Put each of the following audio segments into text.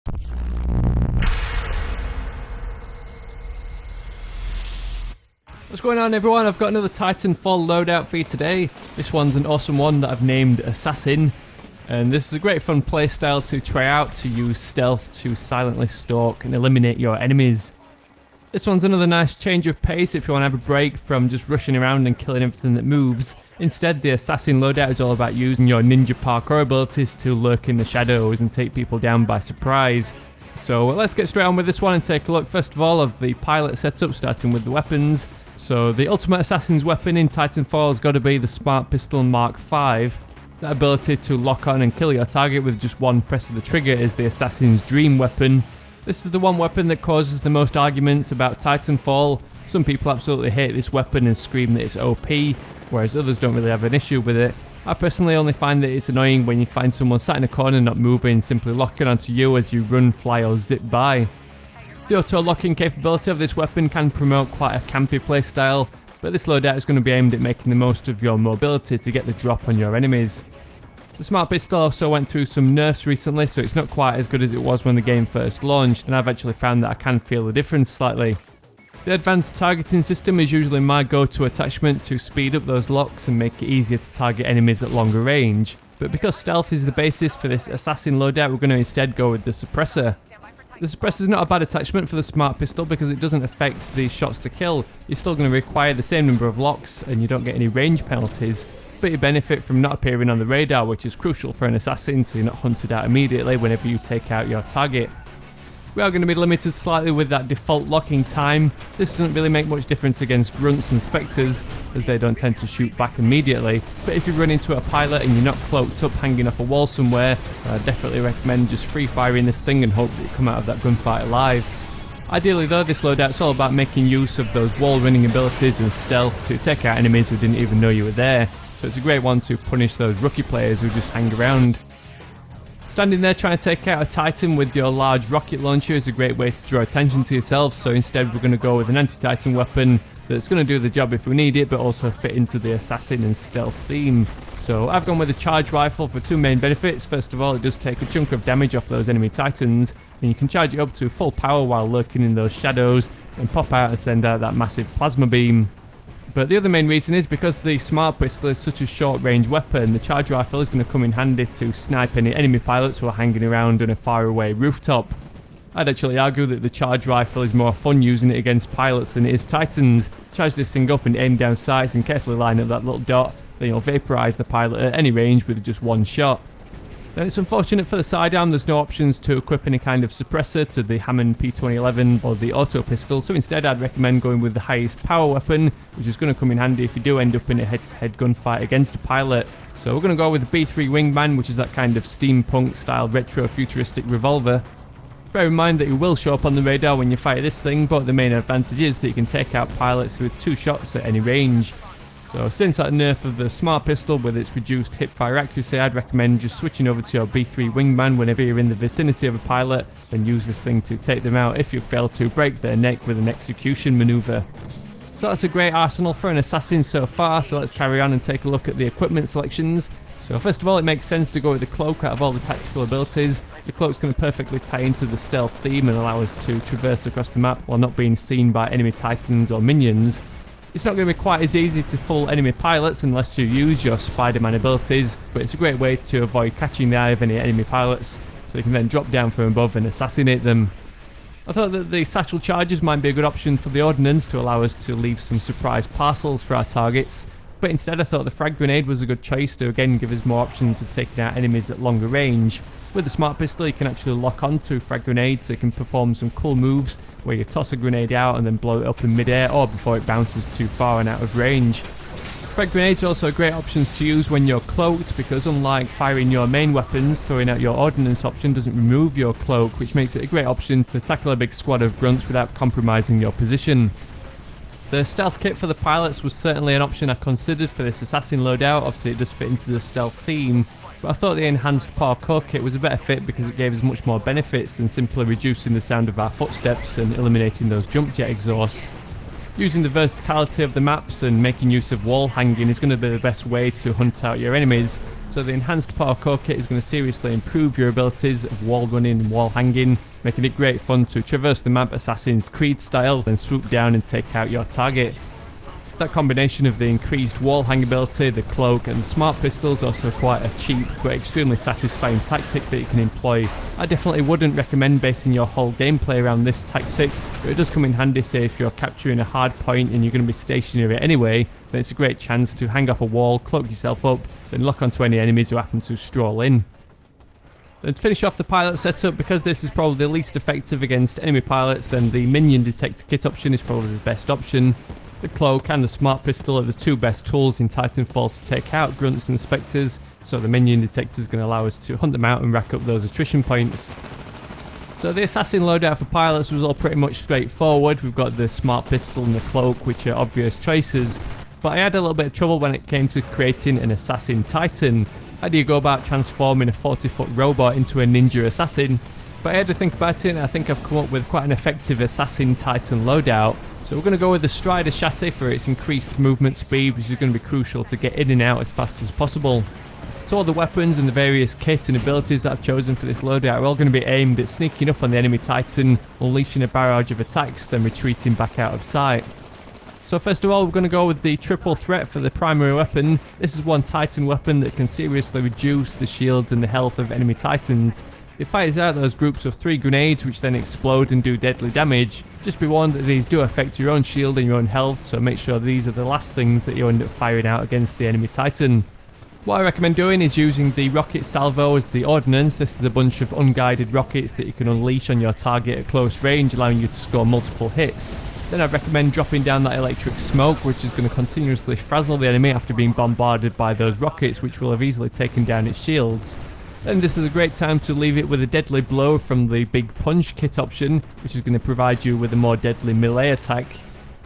What's going on, everyone? I've got another Titanfall loadout for you today. This one's an awesome one that I've named Assassin. And this is a great fun playstyle to try out, to use stealth to silently stalk and eliminate your enemies. This one's another nice change of pace if you want to have a break from just rushing around and killing everything that moves. Instead, the Assassin loadout is all about using your ninja parkour abilities to lurk in the shadows and take people down by surprise. So let's get straight on with this one and take a look first of all of the pilot setup, starting with the weapons. So the ultimate assassin's weapon in Titanfall has got to be the Smart Pistol Mark V. That ability to lock on and kill your target with just one press of the trigger is the assassin's dream weapon. This is the one weapon that causes the most arguments about Titanfall. Some people absolutely hate this weapon and scream that it's OP, whereas others don't really have an issue with it. I personally only find that it's annoying when you find someone sat in a corner not moving, simply locking onto you as you run, fly or zip by. The auto-locking capability of this weapon can promote quite a campy playstyle, but this loadout is going to be aimed at making the most of your mobility to get the drop on your enemies. The Smart Pistol also went through some nerfs recently, so it's not quite as good as it was when the game first launched, and I've actually found that I can feel the difference slightly. The advanced targeting system is usually my go-to attachment to speed up those locks and make it easier to target enemies at longer range, but because stealth is the basis for this assassin loadout, we're going to instead go with the suppressor. The suppressor is not a bad attachment for the Smart Pistol because it doesn't affect the shots to kill. You're still going to require the same number of locks and you don't get any range penalties, but you benefit from not appearing on the radar, which is crucial for an assassin so you're not hunted out immediately whenever you take out your target. We are going to be limited slightly with that default locking time. This doesn't really make much difference against grunts and spectres, as they don't tend to shoot back immediately, but if you run into a pilot and you're not cloaked up hanging off a wall somewhere, I definitely recommend just free firing this thing and hope that you come out of that gunfight alive. Ideally though, this loadout's all about making use of those wall running abilities and stealth to take out enemies who didn't even know you were there, so it's a great one to punish those rookie players who just hang around. Standing there trying to take out a Titan with your large rocket launcher is a great way to draw attention to yourself, so instead we're going to go with an anti-Titan weapon that's going to do the job if we need it, but also fit into the assassin and stealth theme. So I've gone with a charge rifle for two main benefits. First of all, it does take a chunk of damage off those enemy Titans, and you can charge it up to full power while lurking in those shadows and pop out and send out that massive plasma beam. But the other main reason is because the Smart Pistol is such a short range weapon, the charge rifle is going to come in handy to snipe any enemy pilots who are hanging around on a far away rooftop. I'd actually argue that the charge rifle is more fun using it against pilots than it is Titans. Charge this thing up and aim down sights and carefully line up that little dot, then you'll vaporise the pilot at any range with just one shot. Then it's unfortunate for the sidearm there's no options to equip any kind of suppressor to the Hammond P2011 or the auto pistol, so instead I'd recommend going with the highest power weapon, which is going to come in handy if you do end up in a head-to-head gunfight against a pilot. So we're going to go with the B3 Wingman, which is that kind of steampunk style retro futuristic revolver. Bear in mind that you will show up on the radar when you fire this thing, but the main advantage is that you can take out pilots with two shots at any range. So since that nerf of the Smart Pistol with its reduced hip-fire accuracy, I'd recommend just switching over to your B3 Wingman whenever you're in the vicinity of a pilot, and use this thing to take them out if you fail to break their neck with an execution maneuver. So that's a great arsenal for an assassin so far, so let's carry on and take a look at the equipment selections. So first of all, it makes sense to go with the cloak out of all the tactical abilities. The cloak's going to perfectly tie into the stealth theme and allow us to traverse across the map while not being seen by enemy Titans or minions. It's not going to be quite as easy to fool enemy pilots unless you use your Spider-Man abilities, but it's a great way to avoid catching the eye of any enemy pilots, so you can then drop down from above and assassinate them. I thought that the satchel charges might be a good option for the ordnance to allow us to leave some surprise parcels for our targets, but instead I thought the frag grenade was a good choice to again give us more options of taking out enemies at longer range. With the Smart Pistol you can actually lock onto frag grenades, so you can perform some cool moves where you toss a grenade out and then blow it up in mid-air, or before it bounces too far and out of range. Frag grenades are also great options to use when you're cloaked, because unlike firing your main weapons, throwing out your ordnance option doesn't remove your cloak, which makes it a great option to tackle a big squad of grunts without compromising your position. The stealth kit for the pilots was certainly an option I considered for this assassin loadout. Obviously it does fit into the stealth theme, but I thought the enhanced parkour kit was a better fit because it gave us much more benefits than simply reducing the sound of our footsteps and eliminating those jump jet exhausts. Using the verticality of the maps and making use of wall hanging is going to be the best way to hunt out your enemies. So the enhanced parkour kit is going to seriously improve your abilities of wall running and wall hanging, making it great fun to traverse the map Assassin's Creed style and swoop down and take out your target. That combination of the increased wall hang ability, the cloak and the smart pistol is also quite a cheap but extremely satisfying tactic that you can employ. I definitely wouldn't recommend basing your whole gameplay around this tactic, but it does come in handy, say if you're capturing a hard point and you're going to be stationary anyway, then it's a great chance to hang off a wall, cloak yourself up, then lock onto any enemies who happen to stroll in. Then to finish off the pilot setup, because this is probably the least effective against enemy pilots, then the minion detector kit option is probably the best option. The cloak and the smart pistol are the two best tools in Titanfall to take out grunts and spectres, so the minion detector is going to allow us to hunt them out and rack up those attrition points. So the assassin loadout for pilots was all pretty much straightforward. We've got the smart pistol and the cloak, which are obvious choices, but I had a little bit of trouble when it came to creating an assassin titan. How do you go about transforming a 40-foot robot into a ninja assassin? But I had to think about it, and I think I've come up with quite an effective assassin titan loadout. So we're going to go with the Strider chassis for its increased movement speed, which is going to be crucial to get in and out as fast as possible. So all the weapons and the various kit and abilities that I've chosen for this loadout are all going to be aimed at sneaking up on the enemy titan, unleashing a barrage of attacks, then retreating back out of sight. So first of all, we're going to go with the triple threat for the primary weapon. This is one titan weapon that can seriously reduce the shields and the health of enemy titans. It fires out those groups of 3 grenades which then explode and do deadly damage. Just be warned that these do affect your own shield and your own health, so make sure these are the last things that you end up firing out against the enemy titan. What I recommend doing is using the rocket salvo as the ordnance. This is a bunch of unguided rockets that you can unleash on your target at close range, allowing you to score multiple hits. Then I'd recommend dropping down that electric smoke, which is going to continuously frazzle the enemy after being bombarded by those rockets, which will have easily taken down its shields. Then this is a great time to leave it with a deadly blow from the big punch kit option, which is going to provide you with a more deadly melee attack.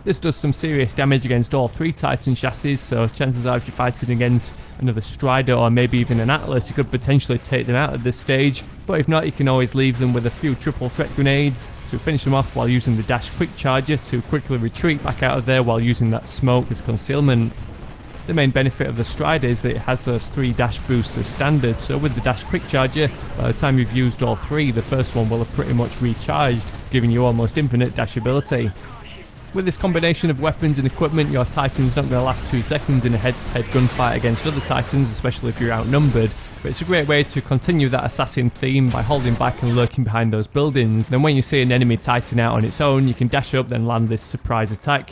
This does some serious damage against all 3 Titan chassis, so chances are if you're fighting against another Strider or maybe even an Atlas, you could potentially take them out at this stage, but if not, you can always leave them with a few triple threat grenades to finish them off while using the dash quick charger to quickly retreat back out of there while using that smoke as concealment. The main benefit of the Strider is that it has those 3 dash boosts as standard, so with the dash quick charger, by the time you've used all 3, the first one will have pretty much recharged, giving you almost infinite dash ability. With this combination of weapons and equipment, your Titan's not going to last 2 seconds in a head-to-head gunfight against other Titans, especially if you're outnumbered, but it's a great way to continue that assassin theme by holding back and lurking behind those buildings. Then when you see an enemy Titan out on its own, you can dash up then land this surprise attack.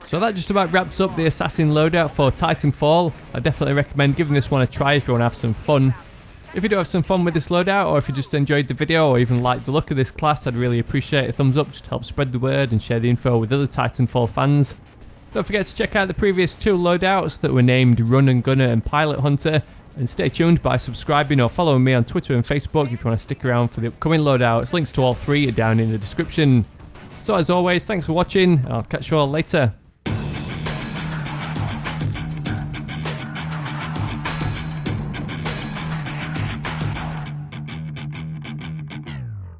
So that just about wraps up the assassin loadout for Titanfall. I definitely recommend giving this one a try if you want to have some fun. If you do have some fun with this loadout, or if you just enjoyed the video or even like the look of this class, I'd really appreciate a thumbs up just to help spread the word and share the info with other Titanfall fans. Don't forget to check out the previous 2 loadouts that were named Run and Gunner and Pilot Hunter, and stay tuned by subscribing or following me on Twitter and Facebook if you want to stick around for the upcoming loadouts. Links to all 3 are down in the description. So as always, thanks for watching, and I'll catch you all later.